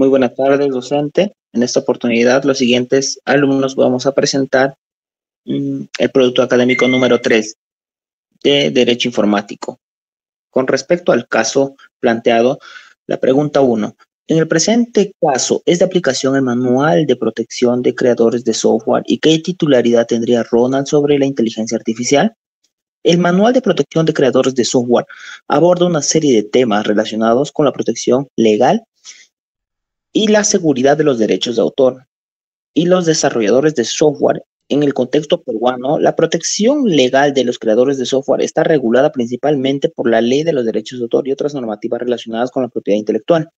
Muy buenas tardes, docente. En esta oportunidad, los siguientes alumnos vamos a presentar el producto académico número 3 de Derecho Informático. Con respecto al caso planteado, la pregunta 1. En el presente caso, ¿es de aplicación el Manual de Protección de Creadores de Software y qué titularidad tendría Ronald sobre la inteligencia artificial? El Manual de Protección de Creadores de Software aborda una serie de temas relacionados con la protección legal y la seguridad de los derechos de autor y los desarrolladores de software. En el contexto peruano, la protección legal de los creadores de software está regulada principalmente por la Ley de los Derechos de Autor y otras normativas relacionadas con la propiedad intelectual.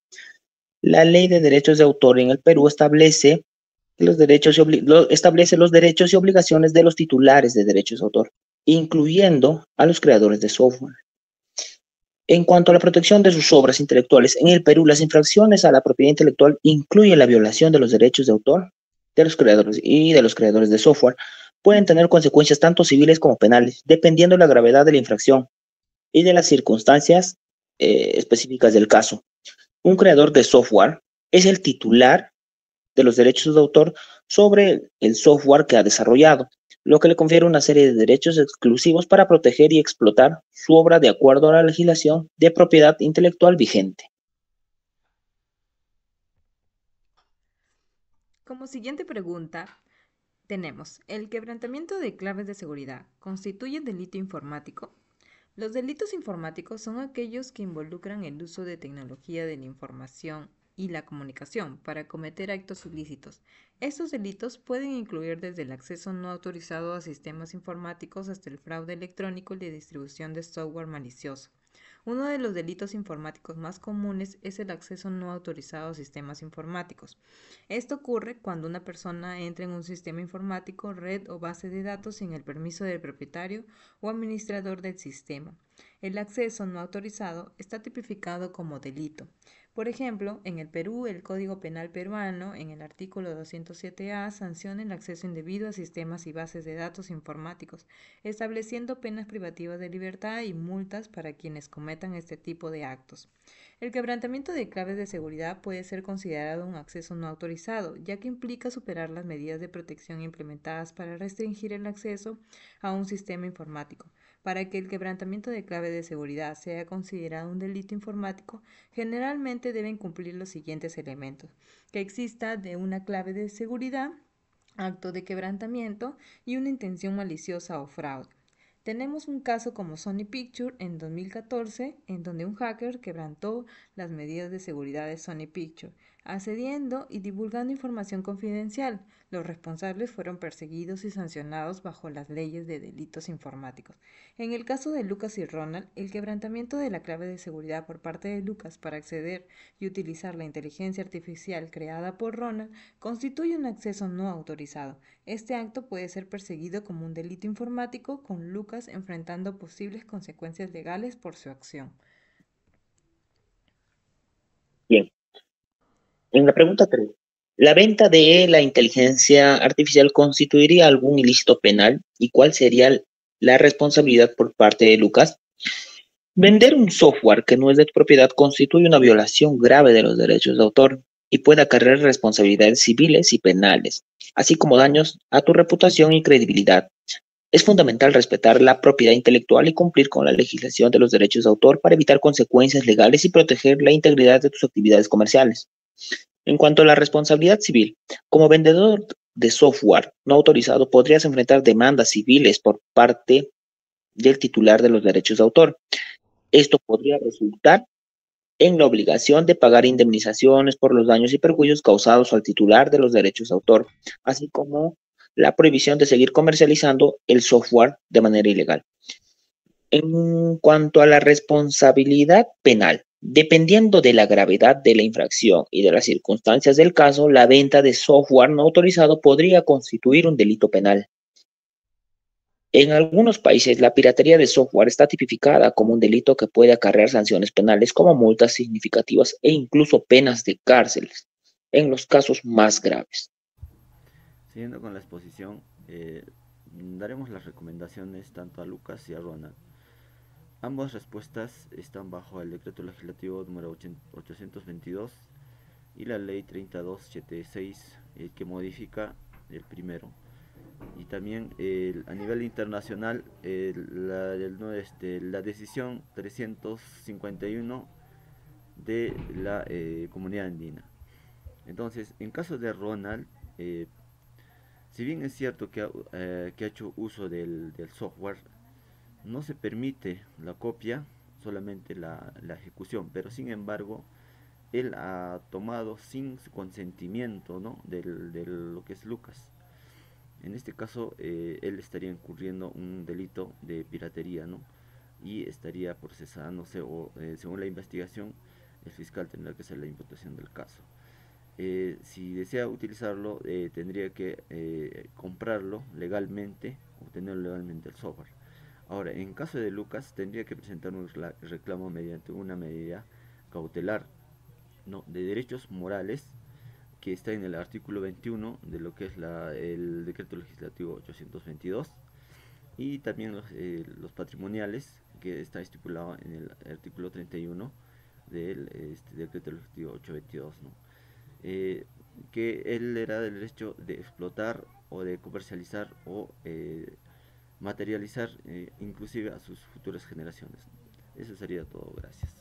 La Ley de Derechos de Autor en el Perú establece los derechos y obligaciones de los titulares de derechos de autor, incluyendo a los creadores de software. En cuanto a la protección de sus obras intelectuales, en el Perú las infracciones a la propiedad intelectual incluyen la violación de los derechos de autor de los creadores y de los creadores de software. Pueden tener consecuencias tanto civiles como penales, dependiendo de la gravedad de la infracción y de las circunstancias específicas del caso. Un creador de software es el titular de los derechos de autor sobre el software que ha desarrollado, lo que le confiere una serie de derechos exclusivos para proteger y explotar su obra de acuerdo a la legislación de propiedad intelectual vigente. Como siguiente pregunta, tenemos, ¿el quebrantamiento de claves de seguridad constituye delito informático? Los delitos informáticos son aquellos que involucran el uso de tecnología de la información y la comunicación para cometer actos ilícitos. Estos delitos pueden incluir desde el acceso no autorizado a sistemas informáticos hasta el fraude electrónico y la distribución de software malicioso. Uno de los delitos informáticos más comunes es el acceso no autorizado a sistemas informáticos. Esto ocurre cuando una persona entra en un sistema informático, red o base de datos sin el permiso del propietario o administrador del sistema. El acceso no autorizado está tipificado como delito. Por ejemplo, en el Perú, el Código Penal peruano, en el artículo 207A, sanciona el acceso indebido a sistemas y bases de datos informáticos, estableciendo penas privativas de libertad y multas para quienes cometan este tipo de actos. El quebrantamiento de claves de seguridad puede ser considerado un acceso no autorizado, ya que implica superar las medidas de protección implementadas para restringir el acceso a un sistema informático. Para que el quebrantamiento de clave de seguridad sea considerado un delito informático, generalmente deben cumplir los siguientes elementos: que exista de una clave de seguridad, acto de quebrantamiento y una intención maliciosa o fraude. Tenemos un caso como Sony Pictures en 2014, en donde un hacker quebrantó las medidas de seguridad de Sony Pictures, accediendo y divulgando información confidencial. Los responsables fueron perseguidos y sancionados bajo las leyes de delitos informáticos. En el caso de Lucas y Ronald, el quebrantamiento de la clave de seguridad por parte de Lucas para acceder y utilizar la inteligencia artificial creada por Ronald constituye un acceso no autorizado. Este acto puede ser perseguido como un delito informático, con Lucas enfrentando posibles consecuencias legales por su acción. Bien, en la pregunta 3, ¿la venta de la inteligencia artificial constituiría algún ilícito penal y cuál sería la responsabilidad por parte de Lucas? Vender un software que no es de tu propiedad constituye una violación grave de los derechos de autor y puede acarrear responsabilidades civiles y penales, así como daños a tu reputación y credibilidad. Es fundamental respetar la propiedad intelectual y cumplir con la legislación de los derechos de autor para evitar consecuencias legales y proteger la integridad de tus actividades comerciales. En cuanto a la responsabilidad civil, como vendedor de software no autorizado podrías enfrentar demandas civiles por parte del titular de los derechos de autor. Esto podría resultar en la obligación de pagar indemnizaciones por los daños y perjuicios causados al titular de los derechos de autor, así como la prohibición de seguir comercializando el software de manera ilegal. En cuanto a la responsabilidad penal, dependiendo de la gravedad de la infracción y de las circunstancias del caso, la venta de software no autorizado podría constituir un delito penal. En algunos países, la piratería de software está tipificada como un delito que puede acarrear sanciones penales como multas significativas e incluso penas de cárcel en los casos más graves. Siguiendo con la exposición, daremos las recomendaciones tanto a Lucas y a Ronald. Ambas respuestas están bajo el decreto legislativo número 822 y la ley 3276 que modifica el primero. Y también a nivel internacional la decisión 351 de la comunidad andina. Entonces, en caso de Ronald, si bien es cierto que ha hecho uso del software, no se permite la copia, solamente la ejecución, pero sin embargo, él ha tomado sin su consentimiento, ¿no?, de lo que es Lucas. En este caso, él estaría incurriendo un delito de piratería, ¿no? Y estaría procesándose, o según la investigación, el fiscal tendrá que hacer la imputación del caso. Si desea utilizarlo, tendría que comprarlo legalmente, obtenerlo legalmente el software. Ahora, en caso de Lucas, tendría que presentar un reclamo mediante una medida cautelar, ¿no?, de derechos morales, que está en el artículo 21 de lo que es el decreto legislativo 822, y también los patrimoniales, que está estipulado en el artículo 31 del decreto legislativo 822, ¿no? Que él era del derecho de explotar o de comercializar o materializar inclusive a sus futuras generaciones. Eso sería todo, gracias.